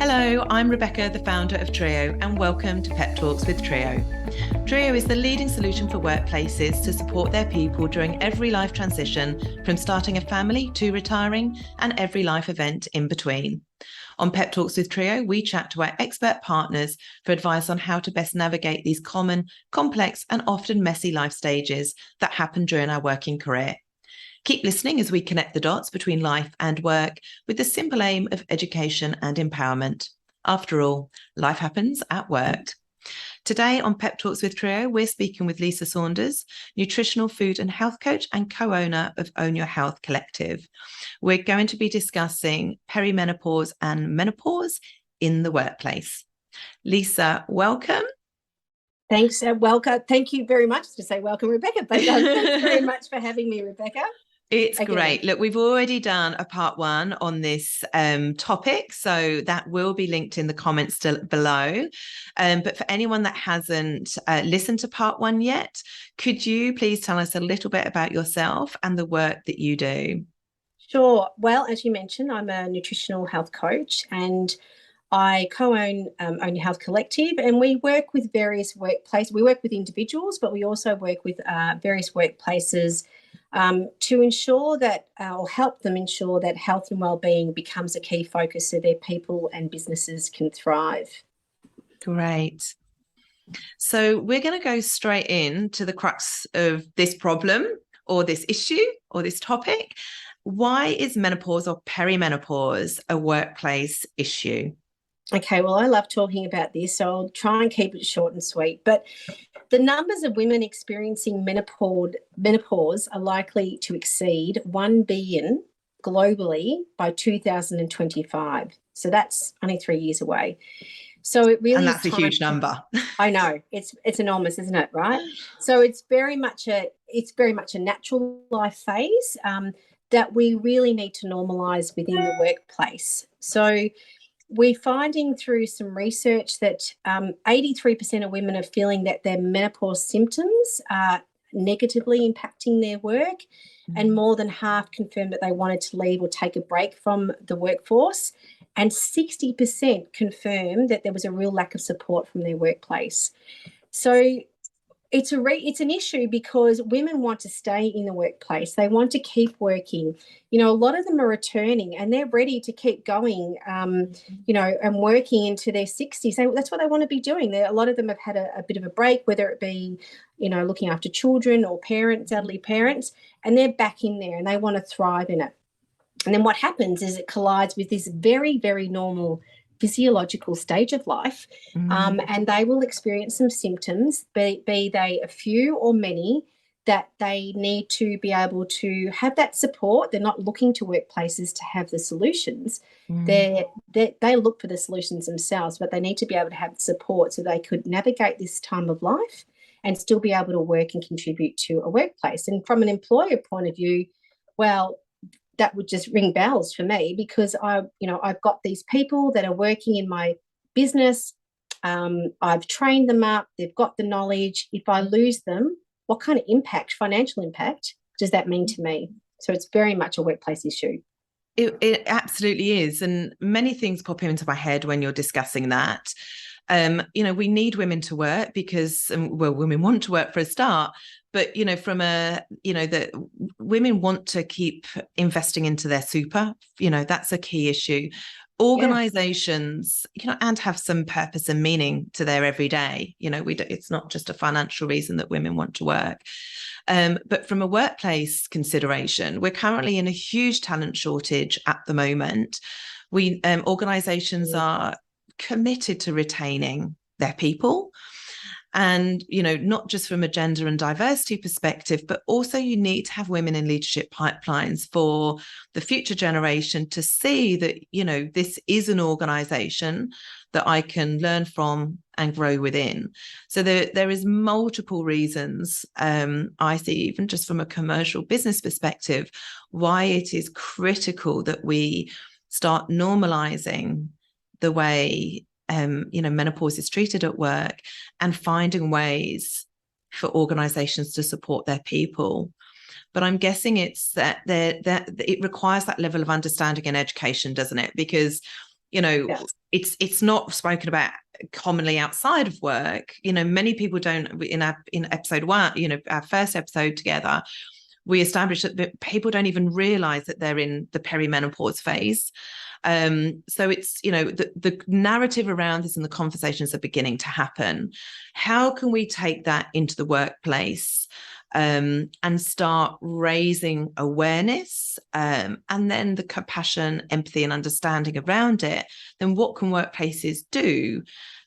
Hello, I'm Rebecca, the founder of triiyo, and welcome to PEP TALKS with triiyo. triiyo is the leading solution for workplaces to support their people during every life transition, from starting a family to retiring and every life event in between. On PEP TALKS with triiyo, we chat to our expert partners for advice on how to best navigate these common, complex, and often messy life stages that happen during our working career. Keep listening as we connect the dots between life and work with the simple aim of education and empowerment. After all, life happens at work. Today on PEP TALKS with triiyo, we're speaking with Lisa Saunders, nutritional food and health coach and co-owner of Own Your Health Collective. We're going to be discussing perimenopause and menopause in the workplace. Lisa, welcome. Thanks, welcome. Thank you very much to say welcome, Rebecca. But thanks very much for having me, Rebecca. It's great. Look, we've already done a part one on this topic, so that will be linked in the comments below. But for anyone that hasn't listened to part one yet, could you please tell us a little bit about yourself and the work that you do? Sure. Well, as you mentioned, I'm a nutritional health coach and I co-own Own Your Health Collective, and we work with various workplaces. We work with individuals, but we also work with various workplaces to ensure that, or help them ensure that health and wellbeing becomes a key focus so their people and businesses can thrive. Great. So we're going to go straight into the crux of this problem or this issue or this topic. Why is menopause or perimenopause a workplace issue? Okay, well, I love talking about this, so I'll try and keep it short and sweet. But the numbers of women experiencing menopause are likely to exceed 1 billion globally by 2025. So that's only 3 years away. So it really and that's a huge number. I know, it's enormous, isn't it? Right. So it's very much a natural life phase that we really need to normalise within the workplace. So we're finding through some research that 83% of women are feeling that their menopause symptoms are negatively impacting their work, and more than half confirmed that they wanted to leave or take a break from the workforce, and 60% confirmed that there was a real lack of support from their workplace. So it's an issue because women want to stay in the workplace. They want to keep working. You know, a lot of them are returning and they're ready to keep going, and working into their 60s. That's what they want to be doing. A lot of them have had a bit of a break, whether it be, looking after children or parents, elderly parents, and they're back in there and they want to thrive in it. And then what happens is it collides with this very, very normal physiological stage of life, and they will experience some symptoms, be they a few or many, that they need to be able to have that support. They're not looking to workplaces to have the solutions. They look for the solutions themselves, but they need to be able to have the support so they could navigate this time of life and still be able to work and contribute to a workplace. And from an employer point of view, well, that would just ring bells for me, because I've got these people that are working in my business. I've trained them up. They've got the knowledge. If I lose them, what kind of financial impact does that mean to me? So it's very much a workplace issue. It absolutely is. And many things pop into my head when you're discussing that. We need women to work because, women want to work for a start. But, that women want to keep investing into their super, that's a key issue. Organizations, and have some purpose and meaning to their everyday. It's not just a financial reason that women want to work. But from a workplace consideration, we're currently in a huge talent shortage at the moment. Organizations are committed to retaining their people. And, not just from a gender and diversity perspective, but also you need to have women in leadership pipelines for the future generation to see that, this is an organization that I can learn from and grow within. So there is multiple reasons, I see, even just from a commercial business perspective, why it is critical that we start normalizing the way menopause is treated at work, and finding ways for organizations to support their people. But I'm guessing it's that it requires that level of understanding and education, doesn't it? Because You know, Yes. it's not spoken about commonly outside of work. You know, many people don't. In episode 1, you know, our first episode together, we established that people don't even realize that they're in the perimenopause phase. So it's, you know, the narrative around this and the conversations are beginning to happen. How can we take that into the workplace and start raising awareness, and then the compassion, empathy, and understanding around it? Then what can workplaces do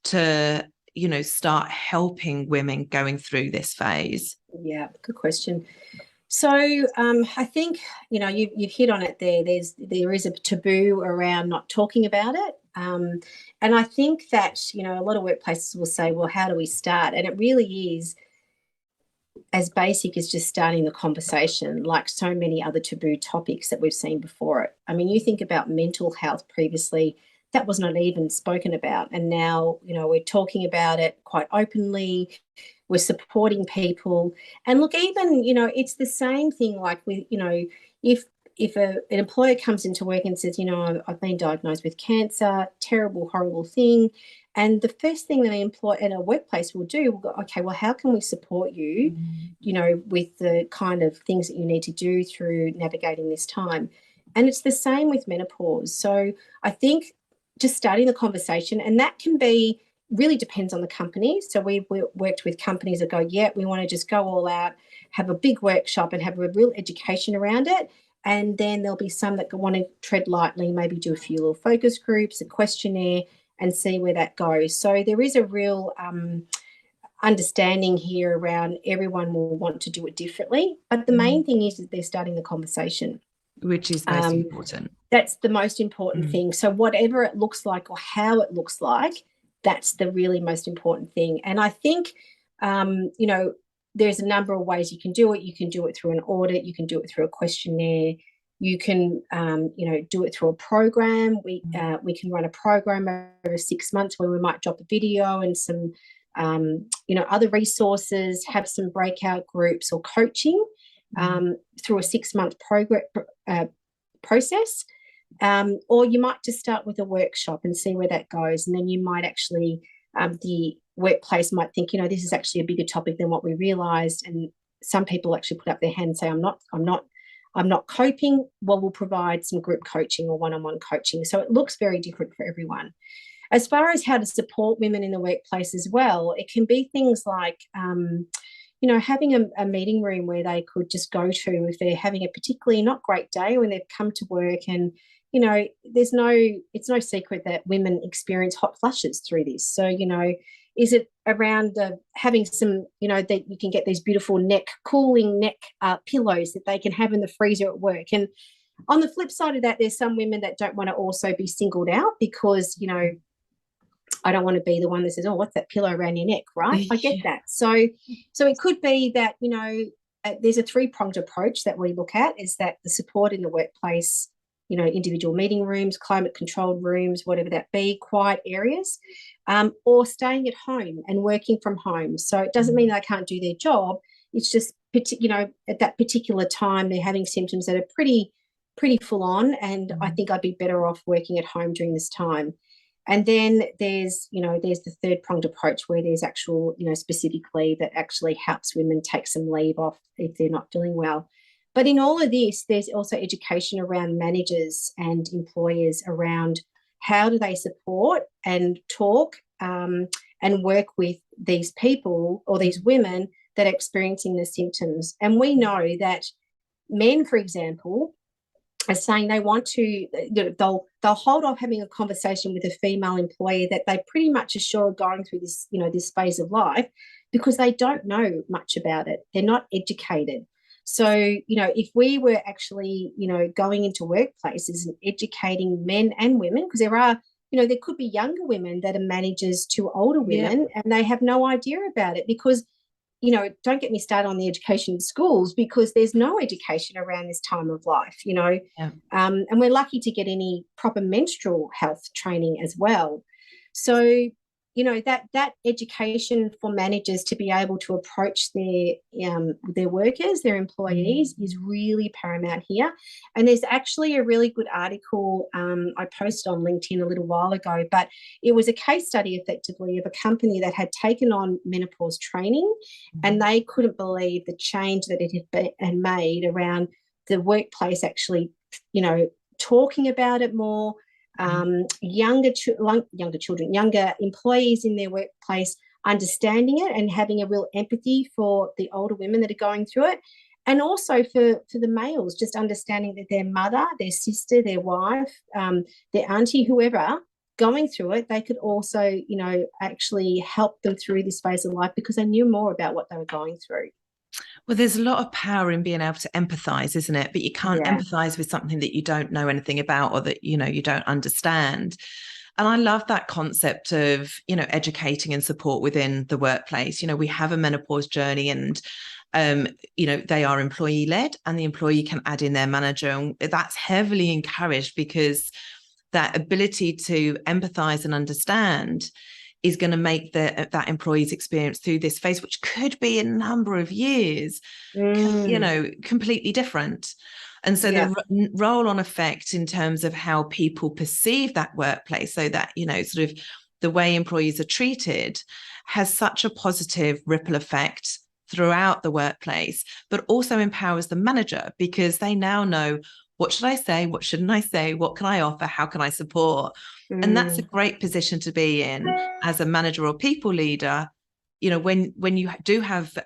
to, you know, start helping women going through this phase? Yeah, good question. So I think, you know, you've hit on it there. There is a taboo around not talking about it. And I think that, you know, a lot of workplaces will say, well, how do we start? And it really is as basic as just starting the conversation, like so many other taboo topics that we've seen before it. I mean, you think about mental health previously, that was not even spoken about. And now, you know, we're talking about it quite openly. We're supporting people. And look, even, you know, it's the same thing like with, you know, if an employer comes into work and says, you know, I've been diagnosed with cancer, terrible, horrible thing. And the first thing that an employer in a workplace will do, will go, okay, well, how can we support you, you know, with the kind of things that you need to do through navigating this time? And it's the same with menopause. So I think just starting the conversation, and that can be, really depends on the company. So we worked with companies that go, yeah, we want to just go all out, have a big workshop and have a real education around it. And then there'll be some that want to tread lightly, maybe do a few little focus groups, a questionnaire, and see where that goes. So there is a real understanding here around everyone will want to do it differently. But the main thing is that they're starting the conversation. Which is most important. That's the most important thing. So whatever it looks like or how it looks like, that's the really most important thing. And I think, you know, there's a number of ways you can do it. You can do it through an audit. You can do it through a questionnaire. You can, you know, do it through a program. We can run a program over 6 months where we might drop a video and some, you know, other resources, have some breakout groups or coaching through a 6-month process. Or you might just start with a workshop and see where that goes. And then you might actually, the workplace might think, you know, this is actually a bigger topic than what we realised. And some people actually put up their hand and say, I'm not coping. Well, we'll provide some group coaching or one-on-one coaching. So it looks very different for everyone. As far as how to support women in the workplace as well, it can be things like, you know, having a meeting room where they could just go to if they're having a particularly not great day when they've come to work. And, you know, it's no secret that women experience hot flushes through this. So, you know, is it around having some, you know, that you can get these beautiful cooling neck pillows that they can have in the freezer at work. And on the flip side of that, there's some women that don't want to also be singled out because, you know, I don't want to be the one that says, oh, what's that pillow around your neck, right? I get that. So it could be that, you know, there's a 3-pronged approach that we look at, is that the support in the workplace, you know, individual meeting rooms, climate controlled rooms, whatever that be, quiet areas, or staying at home and working from home. So it doesn't mean they can't do their job. It's just, you know, at that particular time, they're having symptoms that are pretty full on. And I think I'd be better off working at home during this time. And then there's the 3rd-pronged approach where there's actual, you know, specific leave that actually helps women take some leave off if they're not feeling well. But in all of this, there's also education around managers and employers around how do they support and talk and work with these people or these women that are experiencing the symptoms. And we know that men, for example, are saying they want to, you know, they'll hold off having a conversation with a female employee that they pretty much are sure are going through this, you know, this phase of life, because they don't know much about it. They're not educated. So, you know, if we were actually, you know, going into workplaces and educating men and women, because there are, you know, there could be younger women that are managers to older women and they have no idea about it because, you know, don't get me started on the education in schools because there's no education around this time of life, you know. And we're lucky to get any proper menstrual health training as well. So that education for managers to be able to approach their workers, their employees, is really paramount here. And there's actually a really good article I posted on LinkedIn a little while ago, but it was a case study effectively of a company that had taken on menopause training, and they couldn't believe the change that it had made around the workplace actually, talking about it more. Younger employees in their workplace understanding it and having a real empathy for the older women that are going through it, and also for the males, just understanding that their mother, their sister, their wife, their auntie, whoever going through it, they could also actually help them through this phase of life because they knew more about what they were going through. Well, there's a lot of power in being able to empathize, isn't it? But you can't empathize with something that you don't know anything about, or that, you don't understand. And I love that concept of, educating and support within the workplace. We have a menopause journey, and, they are employee led, and the employee can add in their manager. And that's heavily encouraged, because that ability to empathize and understand is going to make that employee's experience through this phase, which could be a number of years, completely different. And so the roll-on effect in terms of how people perceive that workplace, so that, sort of the way employees are treated, has such a positive ripple effect throughout the workplace, but also empowers the manager, because they now know, what should I say? What shouldn't I say? What can I offer? How can I support? And that's a great position to be in as a manager or people leader, when you do have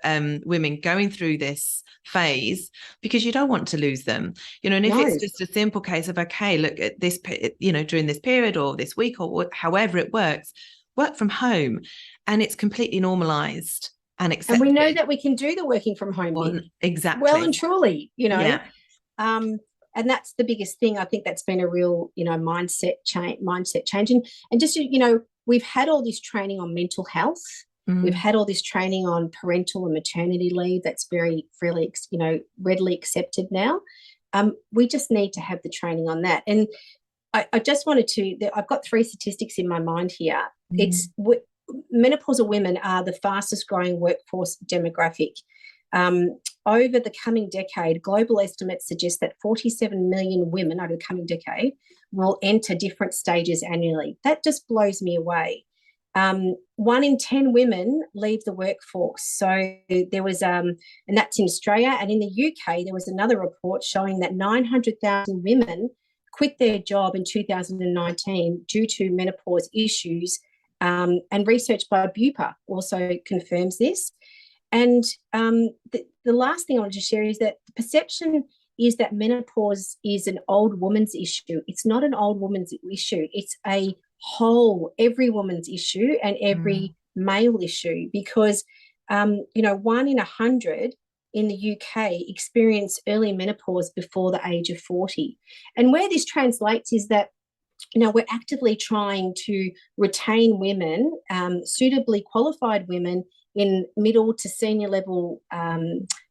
women going through this phase, because you don't want to lose them, and if it's just a simple case of, okay, look at this, during this period or this week or however it works, work from home, and it's completely normalized and accepted. And we know that we can do the working from home exactly, well and truly, and that's the biggest thing. I think that's been a real, mindset change. And just, we've had all this training on mental health. We've had all this training on parental and maternity leave. That's very freely, readily accepted now. We just need to have the training on that. And I just wanted I've got 3 statistics in my mind here. It's menopausal women are the fastest growing workforce demographic. Over the coming decade, global estimates suggest that 47 million women over the coming decade will enter different stages annually. That just blows me away. 1 in 10 women leave the workforce. So there was, and that's in Australia. And in the UK, there was another report showing that 900,000 women quit their job in 2019 due to menopause issues. And research by Bupa also confirms this. And the last thing I want to share is that the perception is that menopause is an old woman's issue. It's not an old woman's issue. It's a whole, every woman's issue and every male issue, because, 1 in 100 in the UK experience early menopause before the age of 40. And where this translates is that, we're actively trying to retain women, suitably qualified women, in middle to senior level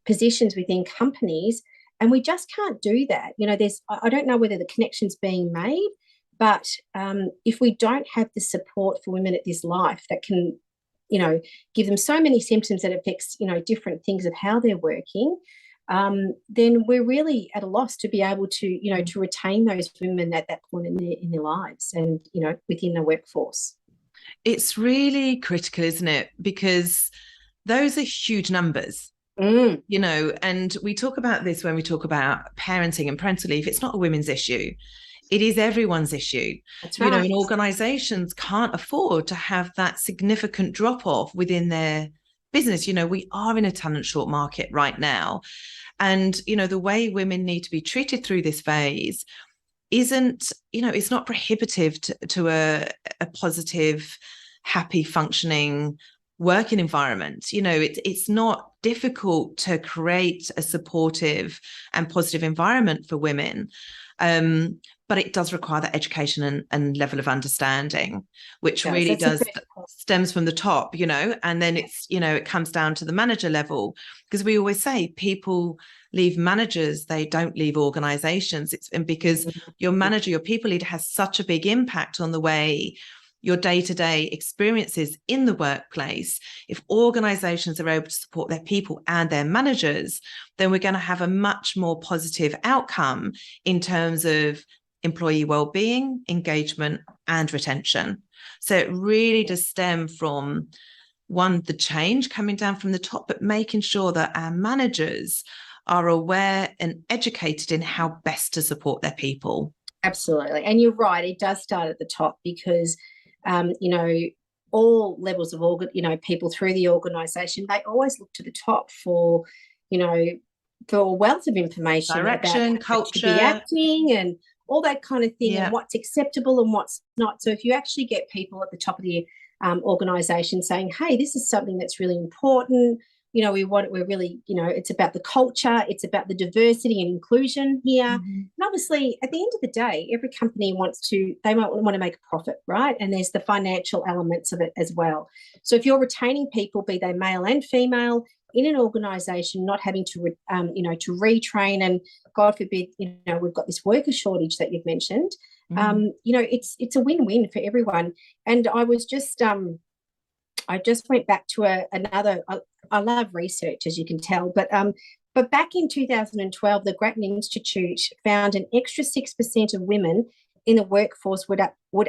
positions within companies, and we just can't do that. I don't know whether the connection's being made, but if we don't have the support for women at this life that can, give them so many symptoms that affects, different things of how they're working, then we're really at a loss to be able to, to retain those women at that point in their lives and, within the workforce. It's really critical, isn't it? Because those are huge numbers, and we talk about this when we talk about parenting and parental leave. It's not a women's issue. It is everyone's issue. That's right. And organizations can't afford to have that significant drop off within their business. We are in a talent short market right now. And, the way women need to be treated through this phase isn't, it's not prohibitive to a positive, happy, functioning working environment. It's not difficult to create a supportive and positive environment for women. But it does require that education and level of understanding, which really does stems from the top, and then it's, it comes down to the manager level, because we always say people leave managers, they don't leave organizations. And because your manager, your people leader has such a big impact on the way your day-to-day experiences in the workplace, if organizations are able to support their people and their managers, then we're going to have a much more positive outcome in terms of employee well-being, engagement, and retention. So it really does stem from, one, the change coming down from the top, but making sure that our managers are aware and educated in how best to support their people. Absolutely. And you're right, it does start at the top because, all levels of people through the organisation, they always look to the top for a wealth of information, direction, about culture, to be acting and all that kind of thing, and what's acceptable and what's not. So if you actually get people at the top of the organisation saying, hey, this is something that's really important, we're really, it's about the culture, it's about the diversity and inclusion here. And obviously, at the end of the day, every company they might want to make a profit, right? And there's the financial elements of it as well. So if you're retaining people, be they male and female, in an organisation, not having to, to retrain, and God forbid, we've got this worker shortage that you've mentioned. It's a win-win for everyone. And I was just, I just went back to another. I love research, as you can tell, but back in 2012, the Grattan Institute found an extra 6% of women in the workforce would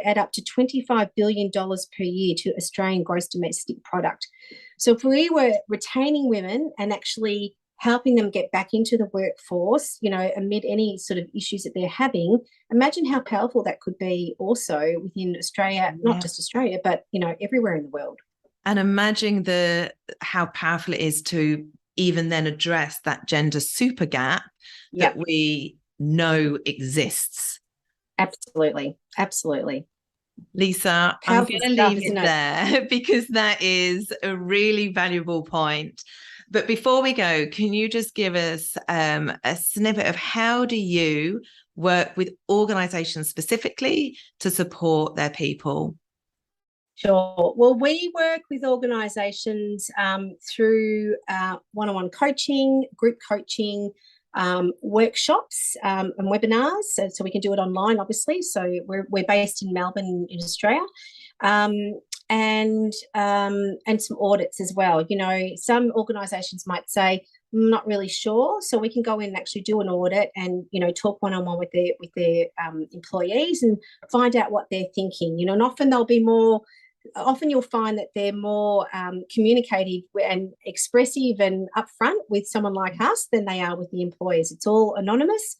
add up to $25 billion per year to Australian gross domestic product. So if we were retaining women and actually helping them get back into the workforce, amid any sort of issues that they're having, imagine how powerful that could be also within Australia, not just Australia, but, everywhere in the world. And imagine how powerful it is to even then address that gender super gap that we know exists. Absolutely. Absolutely. Lisa, I'm going to leave it there because that is a really valuable point. But before we go, can you just give us a snippet of how do you work with organizations specifically to support their people? Sure. Well, we work with organisations through one-on-one coaching, group coaching, workshops and webinars. So we can do it online, obviously. So we're based in Melbourne, in Australia, and some audits as well. Some organisations might say, I'm not really sure, so we can go in and actually do an audit and talk one-on-one with their employees and find out what they're thinking. And often you'll find that they're more communicative and expressive and upfront with someone like us than they are with the employers. It's all anonymous,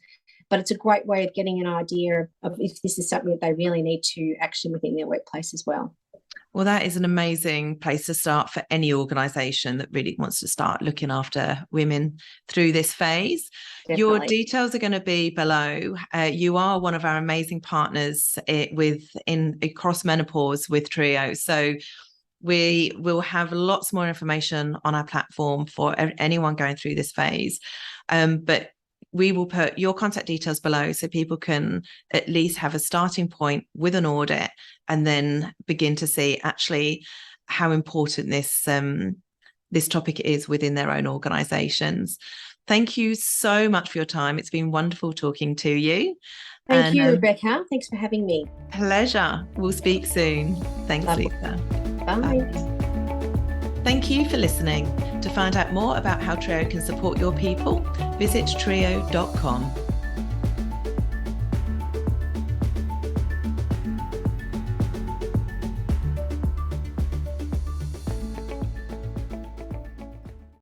but it's a great way of getting an idea of if this is something that they really need to action within their workplace as well. Well, that is an amazing place to start for any organisation that really wants to start looking after women through this phase. Definitely. Your details are going to be below. You are one of our amazing partners across menopause with triiyo. So we will have lots more information on our platform for anyone going through this phase. But we will put your contact details below so people can at least have a starting point with an audit and then begin to see actually how important this topic is within their own organisations. Thank you so much for your time. It's been wonderful talking to you. Thank you, Rebecca. Thanks for having me. Pleasure. We'll speak soon. Thanks, Lisa. Bye. Thank you for listening. To find out more about how triiyo can support your people, visit triiyo.com.